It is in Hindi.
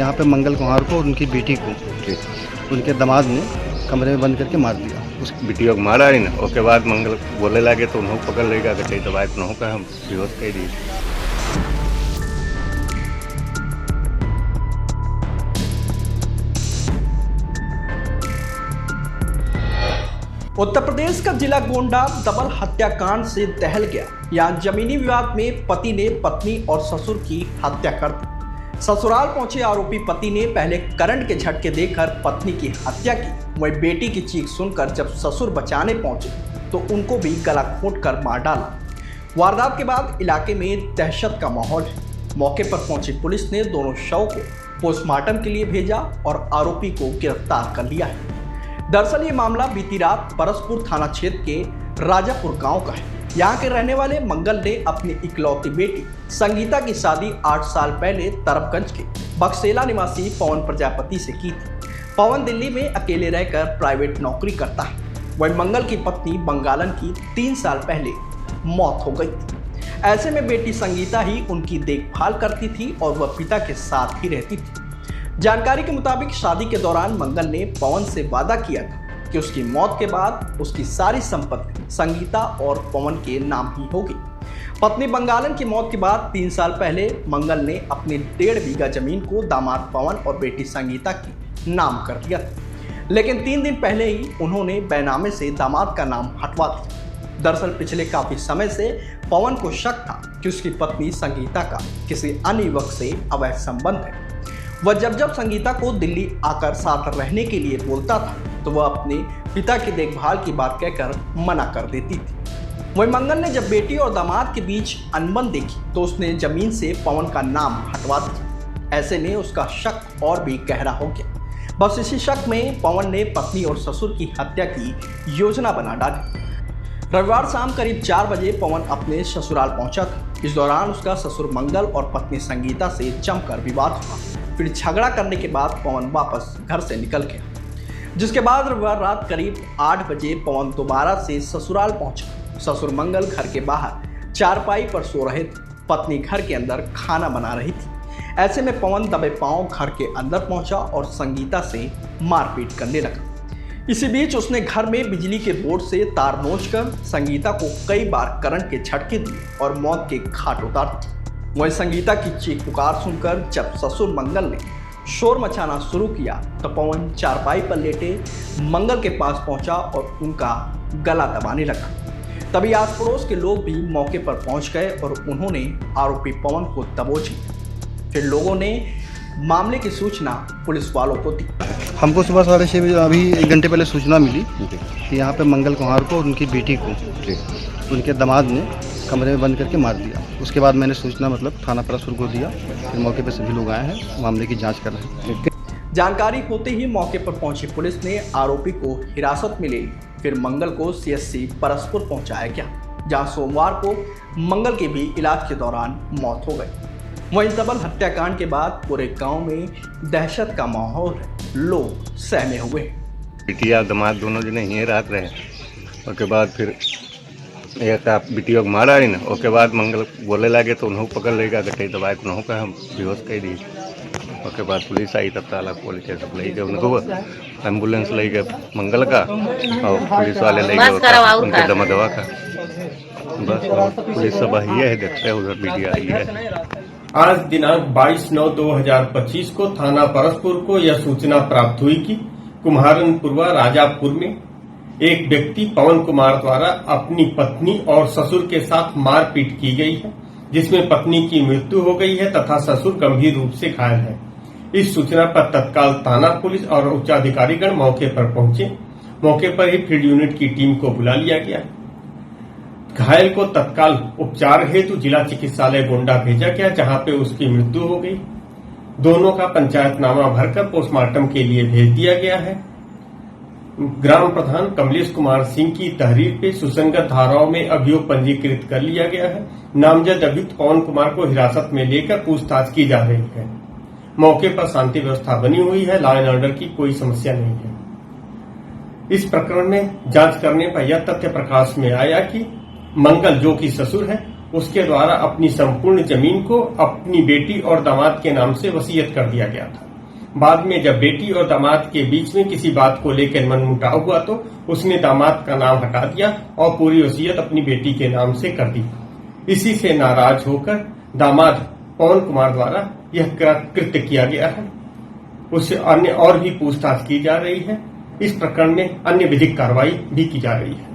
यहाँ पे मंगल कुमार को और उनकी बेटी को उनके दामाद ने कमरे में बंद करके मार दिया। उस बिटिया को मारा ही ना, उसके बाद मंगल बोले लगे तो उन्होंने पकड़ लेगा कि दवाई तो नहीं का हम बेहोश कर दिए। उत्तर प्रदेश का जिला गोंडा डबल हत्याकांड से दहल गया। यहाँ जमीनी विवाद में पति ने पत्नी और ससुर की हत्या कर दी। ससुराल पहुंचे आरोपी पति ने पहले करंट के झटके देकर पत्नी की हत्या की। वही बेटी की चीख सुनकर जब ससुर बचाने पहुंचे तो उनको भी गला घोंटकर मार डाला। वारदात के बाद इलाके में दहशत का माहौल है। मौके पर पहुंची पुलिस ने दोनों शव को पोस्टमार्टम के लिए भेजा और आरोपी को गिरफ्तार कर लिया है। दरअसल ये मामला बीती रात परसपुर थाना क्षेत्र के राजापुर गांव का है। यहाँ के रहने वाले मंगल ने अपनी इकलौती बेटी संगीता की शादी 8 साल पहले तरफगंज के बक्सेला निवासी पवन प्रजापति से की थी। पवन दिल्ली में अकेले रहकर प्राइवेट नौकरी करता है। वही मंगल की पत्नी बंगालन की 3 साल पहले मौत हो गई थी। ऐसे में बेटी संगीता ही उनकी देखभाल करती थी और वह पिता के साथ ही रहती थी। जानकारी के मुताबिक शादी के दौरान मंगल ने पवन से वादा किया था कि उसकी मौत के बाद उसकी सारी संपत्ति संगीता और पवन के नाम ही होगी। पत्नी बंगालन की मौत के बाद 3 साल पहले मंगल ने अपनी 1.5 बीघा जमीन को दामाद पवन और बेटी संगीता के नाम कर दिया था, लेकिन 3 दिन पहले ही उन्होंने बैनामे से दामाद का नाम हटवा दिया। दरअसल पिछले काफी समय से पवन को शक था कि उसकी पत्नी संगीता का किसी अन्य युवक से अवैध संबंध है। वह जब संगीता को दिल्ली आकर साथ रहने के लिए बोलता था तो वह अपने पिता की देखभाल की बात कहकर मना कर देती थी। वही मंगल ने जब बेटी और दामाद के बीच अनबन देखी तो उसने जमीन से पवन का नाम हटवा दिया। ऐसे में उसका शक और भी गहरा हो गया। बस इसी शक में पवन ने पत्नी और ससुर की हत्या की योजना बना डाली। रविवार शाम करीब 4 बजे पवन अपने ससुराल पहुंचा था। इस दौरान उसका ससुर मंगल और पत्नी संगीता से जमकर विवाद हुआ। फिर झगड़ा करने के बाद पवन वापस घर से निकल गया, जिसके बाद रविवार रात करीब 8 बजे पवन दोबारा से ससुराल पहुंचा। ससुर मंगल घर के बाहर चारपाई पर सो रहे थे। पत्नी घर के अंदर खाना बना रही थी। ऐसे में पवन दबे पांव घर के अंदर पहुंचा और संगीता से मारपीट करने लगा। इसी बीच उसने घर में बिजली के बोर्ड से तार नोचकर संगीता को कई बार करंट के झटके दिए और मौत के घाट उतार दिए। वहीं संगीता की चीख पुकार सुनकर जब ससुर मंगल ने शोर मचाना शुरू किया तो पवन चारपाई पर लेटे मंगल के पास पहुंचा और उनका गला दबाने लगा। तभी आस पड़ोस के लोग भी मौके पर पहुंच गए और उन्होंने आरोपी पवन को दबोच लिया। फिर लोगों ने मामले की सूचना पुलिस वालों को दी। हमको सुबह 6:30 बजे अभी 1 घंटे पहले सूचना मिली कि यहाँ पे मंगल कुमार को और उनकी बेटी को उनके दामाद ने कमरे में बंद करके मार दिया। उसके बाद मैंने सूचना थाना परसपुर को दिया। फिर मौके पर सभी लोग आए हैं, मामले की जांच कर रहे हैं। जानकारी होते ही मौके पर पहुंची पुलिस ने आरोपी को हिरासत में ले ली। फिर मंगल को CSC परसपुर पहुंचाया गया, जहां सोमवार को मंगल की भी इलाज के दौरान मौत हो गई। वहीं डबल हत्याकांड के बाद पूरे गांव में दहशत का माहौल है। लोग सहमे हुए। बिटिया दामाद दोनों जने यहीं रात रहे। उसके बाद फिर एक बिटिया को मारा ही ना, उसके बाद मंगल बोले लगे तो उन्होंने पकड़ लेगा कि दवाई तो नहीं का हम बेहोश कर दिए। उसके बाद पुलिस आई, तब ताला खोल के सब ले गए उनको। एम्बुलेंस ले गए मंगल का और पुलिस वाले ले गए उनके दवा का। बस पुलिस सब ये है, देखते हैं उधर बिटिया आई है। आज दिनांक 22/9/2025 को थाना परसपुर को यह सूचना प्राप्त हुई कि कुम्हारनपुरवा राजापुर में एक व्यक्ति पवन कुमार द्वारा अपनी पत्नी और ससुर के साथ मारपीट की गई है, जिसमें पत्नी की मृत्यु हो गई है तथा ससुर गंभीर रूप से घायल है। इस सूचना पर तत्काल थाना पुलिस और उच्चाधिकारीगण मौके पर पहुंचे। मौके पर ही फील्ड यूनिट की टीम को बुला लिया गया। घायल को तत्काल उपचार हेतु जिला चिकित्सालय गोंडा भेजा गया, जहां पे उसकी मृत्यु हो गई। दोनों का पंचायतनामा भरकर पोस्टमार्टम के लिए भेज दिया गया है। ग्राम प्रधान कमलेश कुमार सिंह की तहरीर पे सुसंगत धाराओं में अभियोग पंजीकृत कर लिया गया है। नामजद अभियुक्त पवन कुमार को हिरासत में लेकर पूछताछ की जा रही है। मौके पर शांति व्यवस्था बनी हुई है, लॉ एंड ऑर्डर की कोई समस्या नहीं है। इस प्रकरण में जांच करने पर यह तथ्य प्रकाश में आया कि मंगल, जो कि ससुर है, उसके द्वारा अपनी संपूर्ण जमीन को अपनी बेटी और दामाद के नाम से वसीयत कर दिया गया था। बाद में जब बेटी और दामाद के बीच में किसी बात को लेकर मनमुटाव हुआ तो उसने दामाद का नाम हटा दिया और पूरी वसीयत अपनी बेटी के नाम से कर दी। इसी से नाराज होकर दामाद पवन कुमार द्वारा यह कृत्य किया गया है। उससे अन्य और भी पूछताछ की जा रही है। इस प्रकरण में अन्य विधिक कार्रवाई भी की जा रही है।